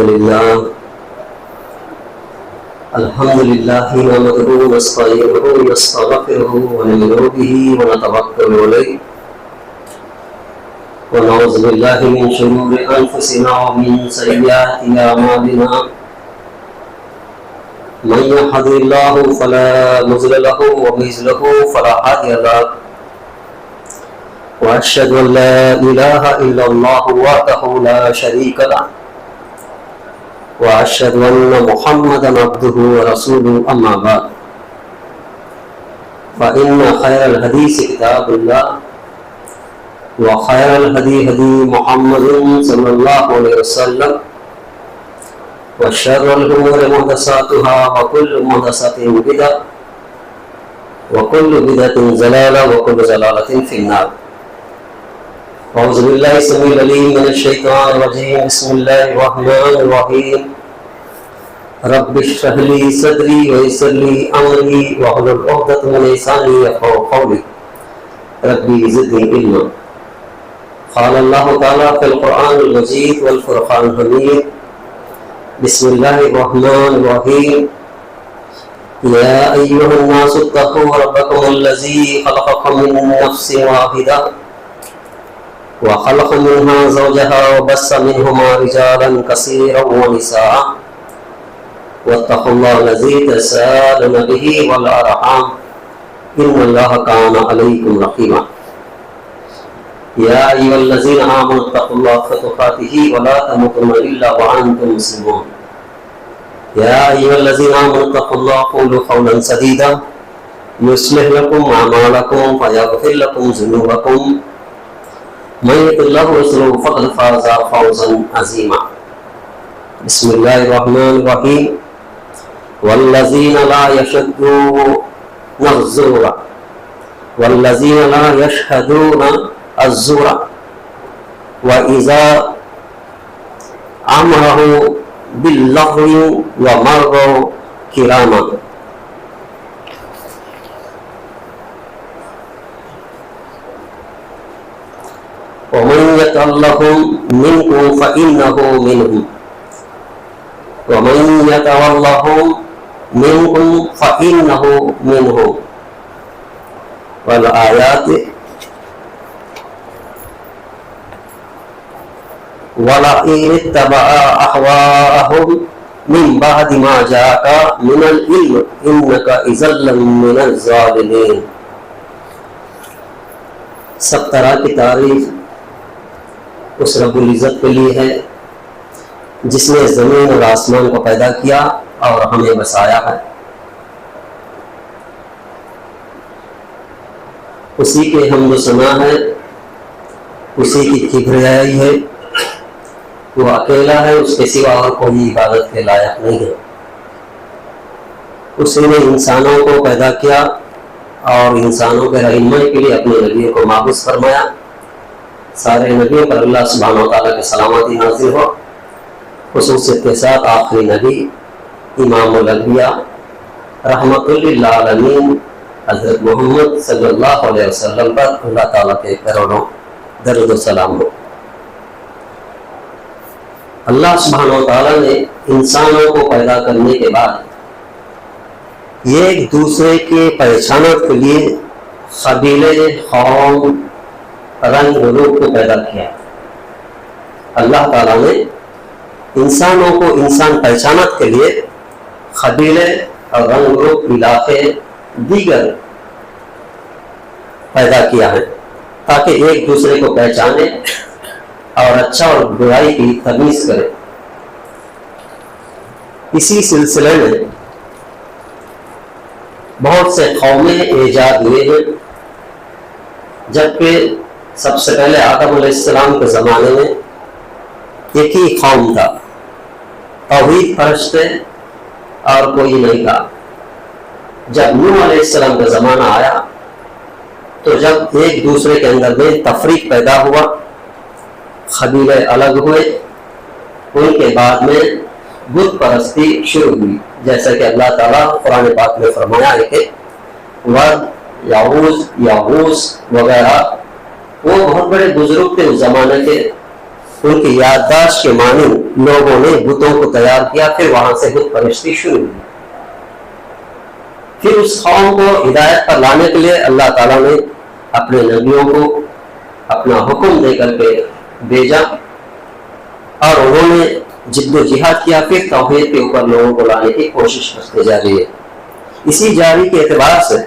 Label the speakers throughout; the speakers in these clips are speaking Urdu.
Speaker 1: الحمد لله نحمده ونستعينه ونستغفره ونؤمن به ونتوكل عليه ونعوذ بالله من شرور أنفسنا ومن سيئات أعمالنا من يهد الله فلا مضل له ومن يضلل فلا هادي له وأشهد أن لا إله إلا الله وحده لا شريك له وأشهد أن محمدا عبده ورسوله أما بعد فإن خير الحديث كتاب الله وخير الهدي هدي محمد صلى الله عليه وسلم وشر الأمور محدثاتها وكل محدثة بدعة وكل بدعة ضلالة وكل ضلالة في النار. أعوذ بالله السميع العليم من الشيطان الرجيم. بسم الله الرحمن الرحيم. رب اشرح لي صدري ويسر لي أمري واحلل عقدة من لساني يفقهوا قولي ربي زدني علما. قال الله تعالى في القرآن المجيد والفرقان الحميد. بسم الله الرحمن الرحيم. يا أيها الناس اتقوا ربكم الذي خلقكم من نفس واحدة وخلق منها زوجها وبث منهما رجالا كثيرا ونساء واتقوا الله الذي تساءلون به والأرحام إن الله كان عليكم رقيبا. يا أيها الذين آمنوا اتقوا الله حق تقاته ولا تموتن إلا وأنتم مسلمون. يا أيها الذين آمنوا اتقوا الله وقولوا قولا سديدا يصلح لكم أعمالكم ويغفر لكم ذنوبكم من يطع الله ورسوله فقد فاز فوزا عظيما. بسم الله الرحمن الرحيم. والذين لا يشهدون الزور والذين لا يشهدون الزور وإذا أمره باللغو ومروا كراما. ومن يتولهم منكم فإنه منهم ومن يتولهم منكم فإنه منهم. والآيات ولئن اتبع أهواءهم من بعد ما جاءك من العلم إنك إذا لمن الظالمين. سب طرح کی تعریف اس رب العزت کے لیے ہے جس نے زمین اور آسمان کو پیدا کیا اور ہمیں بسایا ہے. اسی کے حمد و ثنا ہے, اسی کی کبریائی ہے. وہ اکیلا ہے, اس کے سوا اور کوئی عبادت کے لائق نہیں ہے. اسی نے انسانوں کو پیدا کیا اور انسانوں کے رہنمائی کے لیے اپنے نبیوں کو مابعوث فرمایا. سارے نبیوں پر اللہ سبحانہ و تعالیٰ کی سلامتی نازل ہو. خصوصیت کے ساتھ آخری نبی امام الانبیاء رحمت للعالمین حضرت محمد صلی اللہ علیہ وسلم پر اللہ تعالیٰ کے کروڑوں درود و سلام ہو. اللہ سبحانہ و تعالیٰ نے انسانوں کو پیدا کرنے کے بعد یہ ایک دوسرے کے پہچانت کے لیے قبیلے, قوم, رنگ و روپ کو پیدا کیا. اللہ تعالیٰ نے انسانوں کو انسان پہچانت کے لیے قبیلے اور رنگ روپ, علاقے, دیگر پیدا کیا ہے تاکہ ایک دوسرے کو پہچانے اور اچھا اور برائی کی تمیز کرے. اسی سلسلے میں بہت سے قومیں ایجاد ہوئے ہیں. جبکہ سب سے پہلے آدم علیہ السلام کے زمانے میں ایک ہی قوم تھا, توحید پرست تھے اور کوئی نہیں تھا. جب نوح علیہ السلام کا زمانہ آیا تو جب ایک دوسرے کے اندر میں تفریق پیدا ہوا, قبیلے الگ ہوئے, ان کے بعد میں بت پرستی شروع ہوئی. جیسا کہ اللہ تعالیٰ قرآن پاک میں فرمایا ہے کہ ود, یعوز وغیرہ وہ بہت بڑے بزرگ تھے اس زمانے کے. ان کی یادداشت کے مانند لوگوں نے بتوں کو تیار کیا، پھر وہاں سے بت پرستی شروع ہوئی۔ پھر اس قوم کو ہدایت پر لانے کے لیے اللہ تعالیٰ نے اپنے نبیوں کو اپنا حکم دے کر کے بھیجا، اور انہوں نے جد و جہاد کیا، پھر توحید کے اوپر لوگوں کو لانے کی کوشش کرتے جا رہی ہے۔ اسی جاری کے اعتبار سے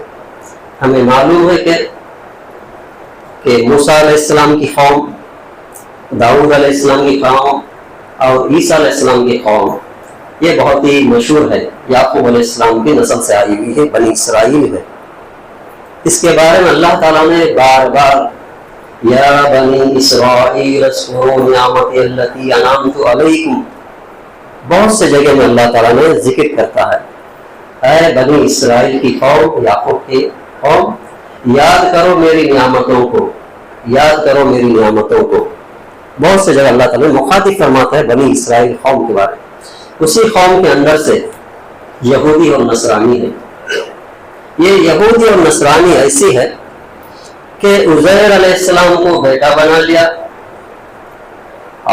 Speaker 1: ہمیں معلوم ہے کہ موسیٰ علیہ السلام کی قوم، داؤد علیہ السلام کی قوم اور عیسیٰ علیہ السلام کی قوم یہ بہت ہی مشہور ہے، یعقوب علیہ السلام کی نسل سے آئی ہوئی ہے، بنی اسرائیل ہے۔ اس کے بارے میں اللہ تعالیٰ نے بار بار یا بنی اسرائیل اذکروا نعمتی التی انعمت علیکم، بہت سے جگہ میں اللہ تعالیٰ نے ذکر کرتا ہے، اے بنی اسرائیل کی قوم، یعقوب کی قوم، یاد کرو میری نعمتوں کو، یاد کرو میری نعمتوں کو۔ بہت سے جگہ اللہ تعالیٰ نے مخاطب فرماتا ہے بنی اسرائیل قوم کے بارے میں۔ اسی قوم کے اندر سے یہودی اور نصرانی ہے۔ یہ یہودی اور نصرانی ایسی ہے کہ عزیر علیہ السلام کو بیٹا بنا لیا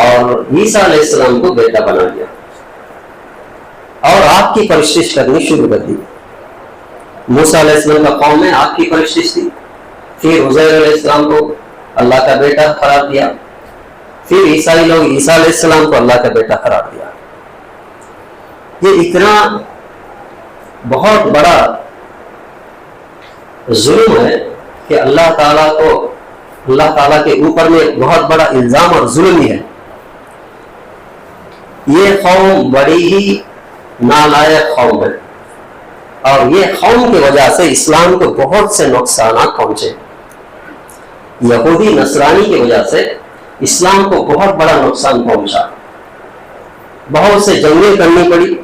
Speaker 1: اور عیسیٰ علیہ السلام کو بیٹا بنا لیا اور آگ کی پرستش کرنی شروع کر دی۔ موسیٰ علیہ السلام کا قوم میں آگ کی پرستش تھی، پھر عزیر علیہ السلام کو اللہ کا بیٹا قرار دیا، پھر عیسائی لوگ عیسیٰ علیہ السلام کو اللہ کا بیٹا قرار دیا۔ یہ اتنا بہت بڑا ظلم ہے کہ اللہ تعالیٰ کے اوپر میں بہت بڑا الزام اور ظلم ہی ہے۔ یہ قوم بڑی ہی نالائق قوم ہے، اور یہ قوم کی وجہ سے اسلام کو بہت سے نقصانات پہنچے۔ یہودی نصرانی کی وجہ سے اسلام کو بہت بڑا نقصان پہنچا، بہت سے جنگیں کرنی پڑی۔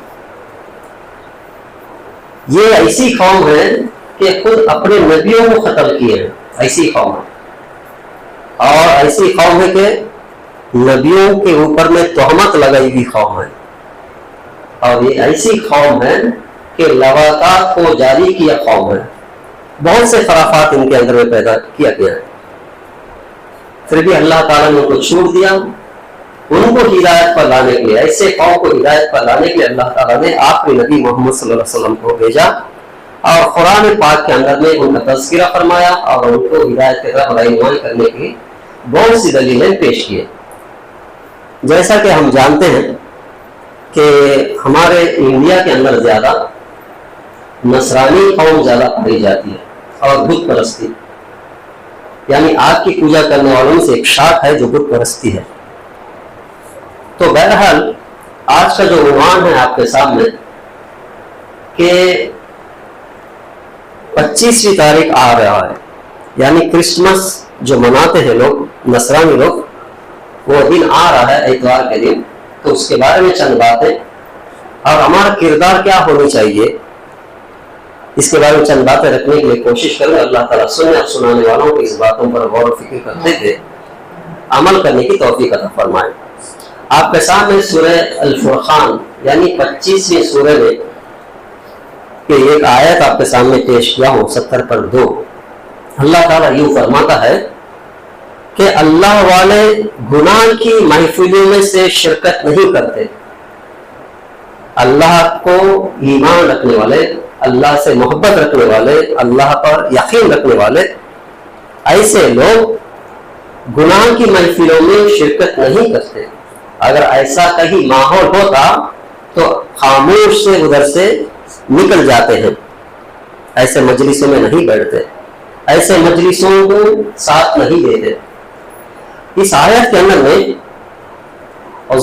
Speaker 1: یہ ایسی قوم ہے کہ خود اپنے نبیوں کو قتل کیے ہیں، ایسی قوم ہے، اور ایسی قوم ہے کہ نبیوں کے اوپر میں تہمت لگائی ہوئی قوم ہے، اور یہ ایسی قوم ہے کہ لواطات کو جاری کیا قوم ہے، بہت سے خرافات ان کے اندر میں پیدا کیا گیا ہے۔ پھر بھی اللہ تعالیٰ نے ان کو چھوڑ دیا۔ ان کو ہدایت پر لانے کے لیے، ایسے قوم کو ہدایت پر لانے کے لیے اللہ تعالیٰ نے آخری نبی محمد صلی اللہ علیہ وسلم کو بھیجا، اور قرآن پاک کے اندر میں ان کا تذکرہ فرمایا اور ان کو ہدایت کی طرف رہنمائی کرنے کی بہت سی دلیلیں پیش کیے۔ جیسا کہ ہم جانتے ہیں کہ ہمارے انڈیا کے اندر زیادہ نصرانی قوم زیادہ پائی جاتی ہے، اور بت پرستی، یعنی آگ کی پوجا کرنے والوں سے ایک شاخ ہے جو بت پرستی ہے۔ تو بہرحال آج کا جو عنوان ہے آپ کے سامنے کہ 25ویں تاریخ آ رہا ہے، یعنی کرسمس جو مناتے ہیں لوگ، نصرانی لوگ، وہ دن آ رہا ہے اتوار کے دن، تو اس کے بارے میں چند باتیں اور ہمارا کردار کیا ہونی چاہیے، اس کے بارے میں چند باتیں رکھنے کے لیے کوشش کریں۔ اللہ تعالیٰ سننے اور سنانے والوں کو اس باتوں پر غور و فکر کرتے ہوئے عمل کرنے کی توفیق عطا فرمائے۔ آپ کے سامنے سورہ الفرقان یعنی 25ویں سورہ میں کہ ایک آیت آپ کے سامنے پیش کیا ہوں، 70 پر 2۔ اللہ تعالیٰ یوں فرماتا ہے کہ اللہ والے گناہ کی محفلوں میں سے شرکت نہیں کرتے۔ اللہ کو ایمان رکھنے والے، اللہ سے محبت رکھنے والے، اللہ پر یقین رکھنے والے، ایسے لوگ گناہ کی محفلوں میں شرکت نہیں کرتے۔ اگر ایسا کہیں ماحول ہوتا تو خاموش سے ادھر سے نکل جاتے ہیں، ایسے مجلسوں میں نہیں بیٹھتے، ایسے مجلسوں کو ساتھ نہیں دیتے۔ اس آیت کے اندر میں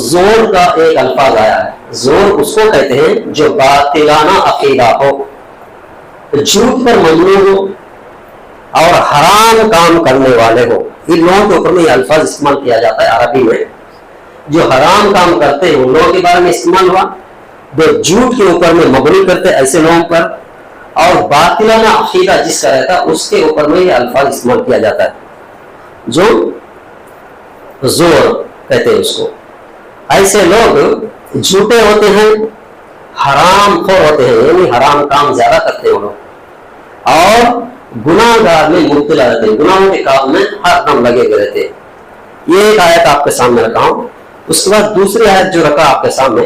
Speaker 1: زور کا ایک الفاظ آیا ہے۔ زور اس کو کہتے ہیں جو باطلانہ عقیدہ ہو، جھوٹ پر مبنی ہو اور حرام کام کرنے والے ہو۔ ان لوگوں کے اوپر میں یہ الفاظ استعمال کیا جاتا ہے عربی میں، جو حرام کام کرتے ہیں ان لوگوں کے بارے میں استعمال ہوا، جو جھوٹ کے اوپر میں مبنی کرتے ایسے لوگوں پر، اور باطلانہ عقیدہ جس کا رہتا ہے اس کے اوپر میں یہ الفاظ استعمال کیا جاتا ہے جو زور کہتے ہیں اس کو۔ ایسے لوگ جھوٹے ہوتے ہیں، حرام خور ہوتے ہیں، یعنی حرام کام زیادہ کرتے ہیں وہ لوگ، اور گناہ گار میں مبتلا رہتے ہیں، گناہوں کے کام میں ہر دم لگے ہوئے رہتے ہیں۔ یہ ایک آیت آپ کے سامنے رکھا ہوں اس کے بعد دوسری آیت جو رکھا آپ کے سامنے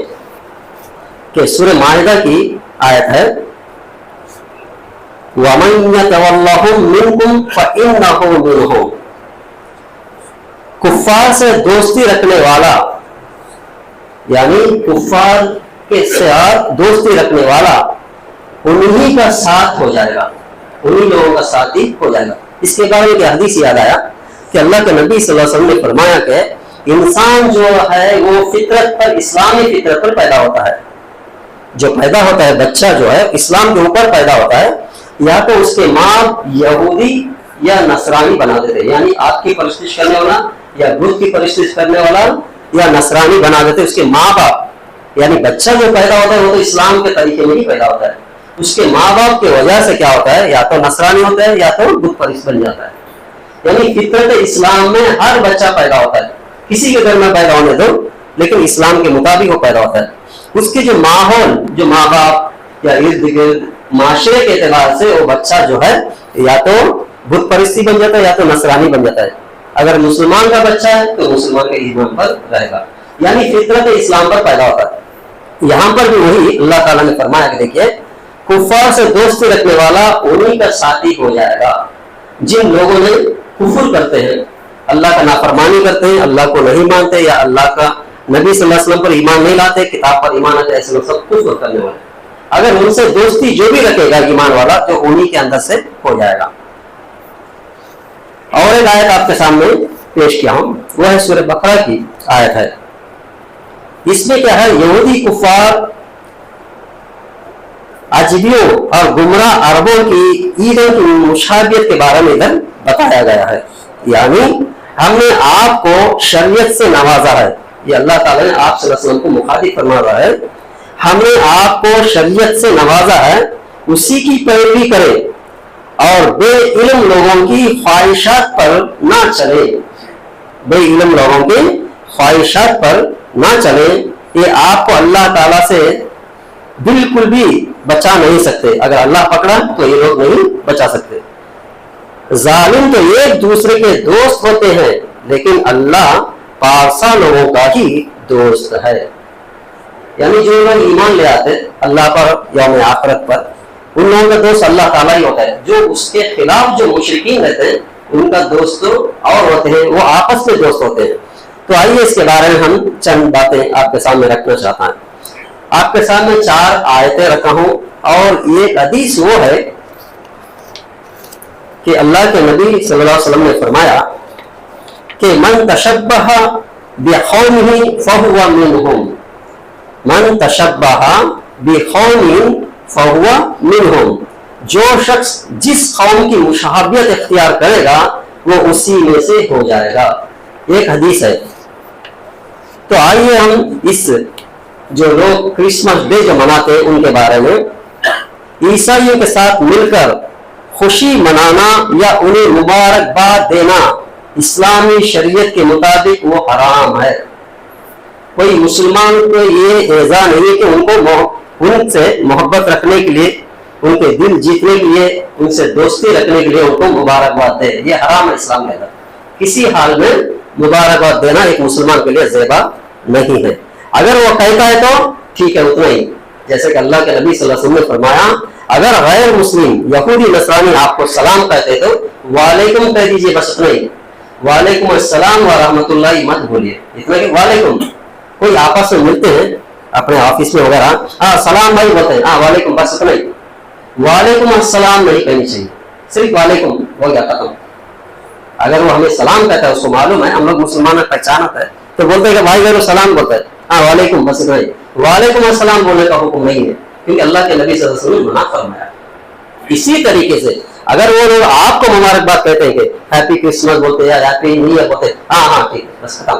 Speaker 1: کہ سورہ مائدہ کی آیت ہے وَمَن يَتَوَلَّهُم مِّنكُمْ فَإِنَّهُ مِنْهُمْ، کفار سے دوستی رکھنے والا یعنی کفار کے ساتھ دوستی رکھنے والا انہی کا ساتھ ہو جائے گا، انہی لوگوں کا ساتھی ہو جائے گا۔ اس کے بعد ایک حدیث یاد آیا کہ اللہ کے نبی صلی اللہ علیہ وسلم نے فرمایا کہ انسان جو ہے وہ فطرت پر، اسلامی فطرت پر پیدا ہوتا ہے۔ جو پیدا ہوتا ہے بچہ جو ہے اسلام کے اوپر پیدا ہوتا ہے، یا تو اس کے ماں یہودی یا نصرانی بنا دیتے، یعنی آپ کی پرستش کرنے والا یا بت کی پرستش کرنے والا یا نصرانی بنا دیتے اس کے ماں باپ۔ یعنی بچہ جو پیدا ہوتا ہے وہ تو اسلام کے طریقے میں ہی پیدا ہوتا ہے، اس کے ماں باپ کی وجہ سے کیا ہوتا ہے، یا تو نصرانی ہوتا ہے یا تو بت پرست بن جاتا ہے۔ یعنی فطرت اسلام میں ہر بچہ پیدا ہوتا ہے، کسی کے گھر میں پیدا ہونے دو لیکن اسلام کے مطابق وہ پیدا ہوتا ہے۔ اس کے جو ماحول، جو ماں باپ یا ارد گرد معاشرے کے اعتبار سے وہ بچہ جو ہے یا تو بت پرستی بن جاتا ہے یا تو نصرانی بن جاتا ہے۔ اگر مسلمان کا بچہ ہے تو مسلمان کے ایمان پر رہے گا، یعنی فطرت اسلام پر پیدا ہوتا ہے۔ یہاں پر بھی وہی اللہ تعالیٰ نے فرمایا کہ دیکھیے کفار سے دوستی رکھنے والا انہی کا ساتھی ہو جائے گا۔ جن لوگوں نے کفر کرتے ہیں، اللہ کا نافرمانی کرتے ہیں، اللہ کو نہیں مانتے یا اللہ کا نبی صلی اللہ علیہ وسلم پر ایمان نہیں لاتے، کتاب پر ایمان آتے، ایسے لوگ سب کفر کرنے والے، اگر ان سے دوستی جو بھی رکھے گا ایمان والا تو انہی کے اندر سے ہو جائے گا۔ اور ایک آیت آپ کے سامنے پیش کیا ہوں، وہ ہے سورہ بقرہ کی آیت ہے۔ اس میں کیا ہے، یہودی کفار، عجمیوں اور گمراہ عربوں کی عیدوں کی مشابہت کے بارے میں ادھر بتایا گیا ہے۔ یعنی ہم نے آپ کو شریعت سے نوازا ہے، یہ اللہ تعالیٰ نے آپ صلی اللہ علیہ وسلم کو مخاطب فرما رہا ہے، ہم نے آپ کو شریعت سے نوازا ہے، اسی کی پیروی کریں اور بے علم لوگوں کی خواہشات پر نہ چلے، بے علم لوگوں کی خواہشات پر نہ چلے۔ یہ آپ کو اللہ تعالیٰ سے بالکل بھی بچا نہیں سکتے، اگر اللہ پکڑا تو یہ لوگ نہیں بچا سکتے۔ ظالم تو ایک دوسرے کے دوست ہوتے ہیں لیکن اللہ پارسا لوگوں کا ہی دوست ہے۔ یعنی جو لوگ ایمان لے آتے اللہ پر، یوم آخرت پر، ان لوگوں کا دوست اللہ تعالیٰ ہی ہوتا ہے۔ جو اس کے خلاف جو مشرکین رہتے ہیں ان کا دوست اور ہوتے ہیں، وہ آپس میں دوست ہوتے ہیں۔ تو آئیے اس کے بارے میں ہم چند باتیں آپ کے سامنے رکھنا چاہتا ہوں۔ آپ کے سامنے 4 آیتیں رکھا ہوں اور ایک حدیث وہ ہے کہ اللہ کے نبی صلی اللہ علیہ وسلم نے فرمایا کہ من تشبہ بقوم فہو منہم، من تشبہ بقوم فہو منہم، جو شخص جس قوم کی مشابہت اختیار کرے گا وہ اسی میں سے ہو جائے گا۔ ایک حدیث ہے۔ تو آئیے ہم اس جو لوگ کرسمس ڈے جو مناتے ہیں ان کے بارے میں، عیسائیوں کے ساتھ مل کر خوشی منانا یا انہیں مبارکباد دینا اسلامی شریعت کے مطابق وہ حرام ہے۔ کوئی مسلمان کو یہ اعزاز نہیں ہے کہ ان کو ان سے محبت رکھنے کے لیے، ان کے دل جیتنے کے لیے، ان سے دوستی رکھنے کے لیے ان کو مبارکباد دے، یہ حرام ہے اسلام میں۔ کسی حال میں مبارکباد دینا ایک مسلمان کے لیے زیبا نہیں ہے۔ اگر وہ کہتا ہے تو ٹھیک ہے، اتنا ہی، جیسے کہ اللہ کے نبی صلی اللہ علیہ وسلم نے فرمایا اگر غیر مسلم یہودی نصرانی آپ کو سلام کہتے تو وعلیکم کہہ دیجئے، بس اتنا ہی، وعلیکم السلام ورحمۃ اللہ مت بولیے، اتنا کہ وعلیکم۔ کوئی آپس میں ملتے ہیں اپنے آفس میں وغیرہ، سلام بھائی بولتے ہیں، وعلیکم، بس اتنا ہی، وعلیکم السلام نہیں کہنی چاہیے، صرف وعلیکم ہو گیا ختم۔ اگر وہ ہمیں سلام کہتا ہے، اس کو معلوم ہے ہم لوگ مسلمان پہچانت ہے، تو بولتے ہیں کہ بھائی اگر سلام بولتا ہے وعلیکم، بس اتنا ہی، وعلیکم السلام بولنے کا حکم نہیں ہے، کیونکہ اللہ کے نبی صلی اللہ علیہ وسلم نے منع فرمایا۔ اسی طریقے سے اگر وہ لوگ آپ کو مبارکباد کہتے ہیں کہ ہیپی کرسمس بولتے ہیں یا ہیپی نیو ایئر بولتے ہیں، ہاں ٹھیک ہے، بس ختم۔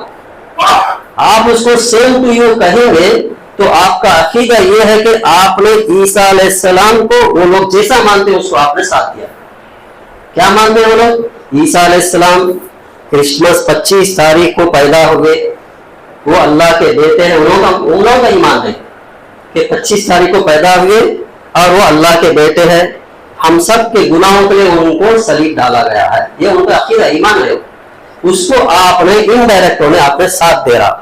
Speaker 1: آپ اس کو سیم ٹو یو کہیں گے تو آپ کا عقیدہ یہ ہے کہ آپ نے عیسیٰ علیہ السلام کو، وہ لوگ جیسا مانتے ہیں اس کو آپ نے ساتھ دیا۔ کیا مانتے ہیں وہ لوگ؟ عیسیٰ علیہ السلام کرسمس 25 تاریخ کو پیدا ہوئے، وہ اللہ کے بیٹے ہیں، ان لوگوں کا ایمان ہے کہ 25 تاریخ کو پیدا ہوئے اور وہ اللہ کے بیٹے ہیں، ہم سب کے گناہوں کے لیے ان کو صلیب ڈالا گیا ہے، یہ ان کا عقیدہ ایمان ہے۔ اس کو آپ نے انڈائریکٹ ہونے آپ نے ساتھ دے رہا،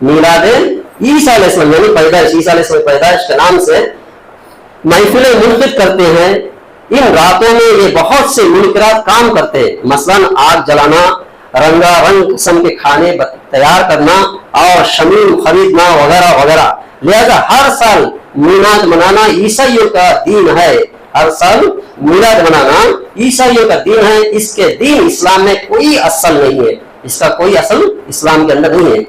Speaker 1: میلاد عیسیٰ علیہ السلام یعنی پیدائش، عیسیٰ علیہ السلام پیدائش کے نام سے محفلیں منعقد کرتے ہیں۔ ان راتوں میں یہ بہت سے منکرات کام کرتے ہیں، مثلا آگ جلانا، رنگا رنگ قسم کے کھانے تیار کرنا اور شمیم خریدنا وغیرہ وغیرہ۔ لہذا ہر سال میلاد منانا عیسائیوں کا دین ہے، ہر سال میلاد منانا عیسائیوں کا دین ہے۔ اس کے دین اسلام میں کوئی اصل نہیں ہے، اس کا کوئی اصل اسلام کے اندر نہیں ہے۔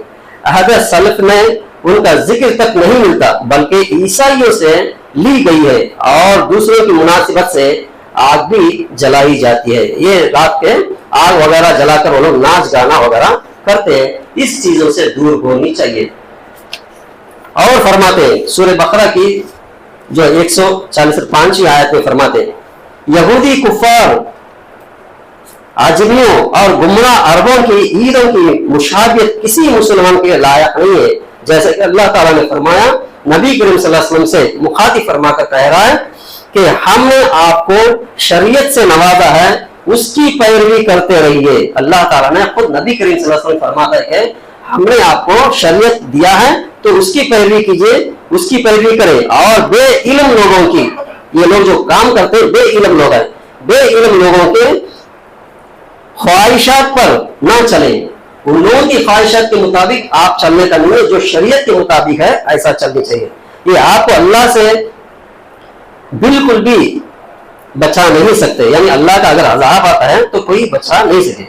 Speaker 1: عہد سلف میں ان کا ذکر تک نہیں ملتا، بلکہ عیسائیوں سے لی گئی ہے اور دوسروں کی مناسبت سے آگ بھی جلائی جاتی ہے۔ یہ رات کے آگ وغیرہ جلا کر وہ لوگ ناچ گانا وغیرہ کرتے ہیں، اس چیزوں سے دور ہونی چاہیے۔ اور فرماتے ہیں سورہ بقرہ کی جو 145 آیت میں فرماتے ہیں، یہودی کفار عجمیوں اور گمراہ عربوں کی عیدوں کی مشابہت کسی مسلمان کے لائق نہیں ہے، جیسے کہ اللہ تعالیٰ نے فرمایا، نبی کریم صلی اللہ علیہ وسلم سے مخاطب فرما کر کہہ رہا ہے کہ ہم نے آپ کو شریعت سے نوازا ہے، اس کی پیروی کرتے رہیے۔ اللہ تعالیٰ نے خود نبی کریم صلی اللہ علیہ وسلم فرماتا ہے کہ ہم نے آپ کو شریعت دیا ہے تو اس کی پیروی کیجیے، اس کی پیروی کریں، اور بے علم لوگوں کی، یہ لوگ جو کام کرتے ہیں بے علم لوگ ہیں، بے علم لوگوں کے خواہشات پر نہ چلیں۔ ان لوگوں کی خواہشات کے مطابق آپ چلنے کا نہیں ہے، جو شریعت کے مطابق ہے ایسا چلنا چاہیے۔ یہ آپ کو اللہ سے بالکل بھی بچا نہیں سکتے، یعنی اللہ کا اگر عذاب آتا ہے تو کوئی بچا نہیں سکے۔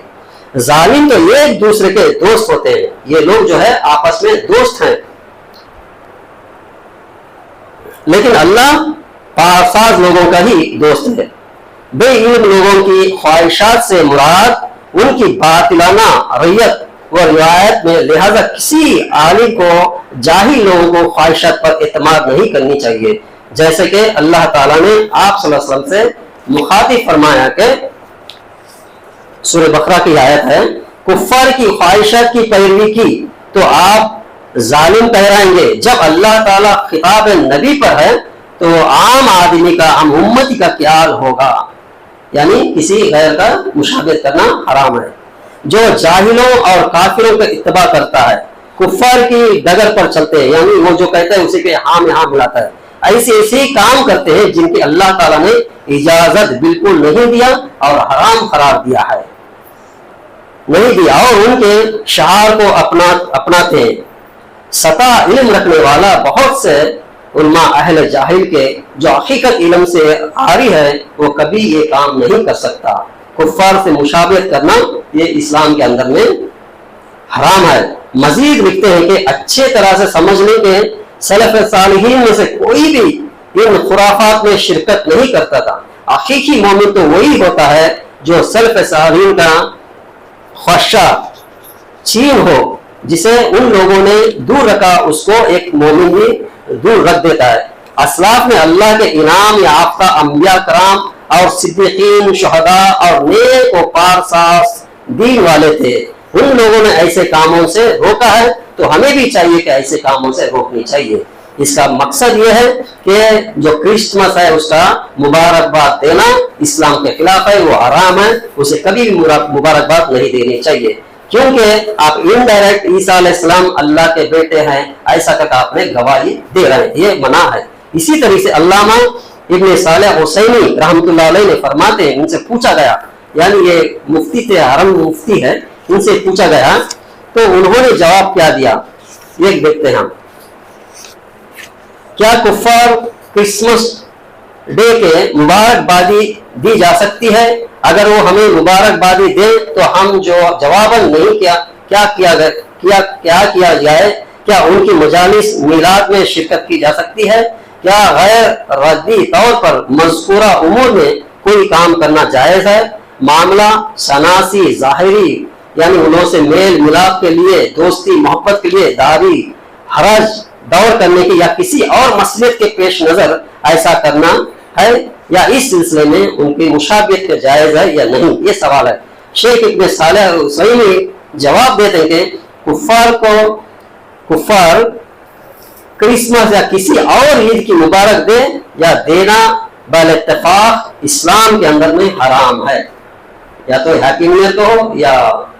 Speaker 1: ظالم تو ایک دوسرے کے دوست ہوتے ہیں، یہ لوگ جو ہے آپس میں دوست ہیں، لیکن اللہ پاساز لوگوں کا ہی دوست ہے۔ بے علم لوگوں کی خواہشات سے مراد ان کی باطلانہ ریت و روایت میں، لہذا کسی عالم کو جاہل لوگوں کو خواہشات پر اعتماد نہیں کرنی چاہیے، جیسے کہ اللہ تعالیٰ نے آپ صلی اللہ علیہ وسلم سے مخاطب فرمایا کہ سورہ بقرہ کی آیت ہے، کفار کی خواہشات کی پیروی کی تو آپ ظالم کہلائیں گے۔ جب اللہ تعالیٰ خطاب نبی پر ہے تو عام آدمی کا، عام امتی کا کیا حال ہوگا؟ یعنی کسی غیر کا مشابہت کرنا حرام ہے۔ جو جاہلوں اور کافروں کا اتباع کرتا ہے، کفار کی ڈگر پر چلتے ہیں، یعنی وہ جو کہتا ہے اسی کے ہاں میں ہاں ملاتا ہے، ایسے کام کرتے ہیں جن کی اللہ تعالیٰ نے اجازت بالکل نہیں دیا اور حرام قرار دیا ہے، نہیں دیا، اور ان کے شعار کو اپناتے ہیں۔ سطح علم رکھنے والا بہت سے علماء اہل جاہل کے جو حقیقت علم سے عاری ہے وہ کبھی یہ کام نہیں کر سکتا۔ کفار سے مشابہت کرنا یہ اسلام کے اندر میں حرام ہے۔ مزید لکھتے ہیں کہ اچھے طرح سے سمجھنے کے سلف صالحین میں سے کوئی بھی ان خرافات میں شرکت نہیں کرتا تھا۔ حقیقی مومن تو وہی ہوتا ہے جو سلف صالحین کا خواہشہ چین ہو، جسے ان لوگوں نے دور رکھا اس کو ایک مومن بھی دور رکھ دیتا ہے۔ اسلاف میں اللہ کے انعام یافتہ انبیاء کرام اور صدیقین، شہداء اور نیک و پارساز دین والے تھے، ان لوگوں نے ایسے کاموں سے روکا ہے تو ہمیں بھی چاہیے کہ ایسے کاموں سے روکنی چاہیے۔ اس کا مقصد یہ ہے کہ جو کرسمس ہے اس کا مبارکباد دینا اسلام کے خلاف ہے، وہ حرام ہے، اسے کبھی بھی مبارکباد نہیں دینی چاہیے، کیونکہ آپ انڈائریکٹ عیسیٰ علیہ السلام اللہ کے بیٹے ہیں ایسا کہ آپ نے گواہی دے رہے ہیں، یہ منع ہے۔ اسی طریقے سے علامہ ابن صالح حسینی رحمۃ اللہ علیہ نے فرماتے ہیں، ان سے پوچھا گیا، یعنی یہ مفتی تھے، حرم مفتی ہے، ان سے پوچھا گیا تو انہوں نے جواب کیا دیا، یہ دیکھتے ہیں۔ کیا کفار کرسمس ڈے کے مبارکبادی دی جا سکتی ہے؟ اگر وہ ہمیں مبارکبادی دے تو ہم جو جواباً نہیں کیا کیا جائے؟ کیا ان کی مجالس میلاد میں شرکت کی جا سکتی ہے؟ کیا غیر ردی طور پر مذکورہ امور میں کوئی کام کرنا جائز ہے؟ معاملہ شناسی ظاہری یعنی انہوں سے میل ملاپ کے لیے، دوستی محبت کے لیے داری حرج دور کرنے کی یا کسی اور مصلحت کے پیش نظر ایسا کرنا ہے، یا اس سلسلے میں ان کی مشابہت کے جائز ہے یا نہیں، یہ سوال ہے۔ شیخ ابن صالح حسینی جواب دیتے ہیں کہ کفار کرسمس یا کسی اور عید کی مبارک دے یا دینا بال اتفاق اسلام کے اندر میں حرام ہے، یا تو ہیپی نیو ایئر کہو یا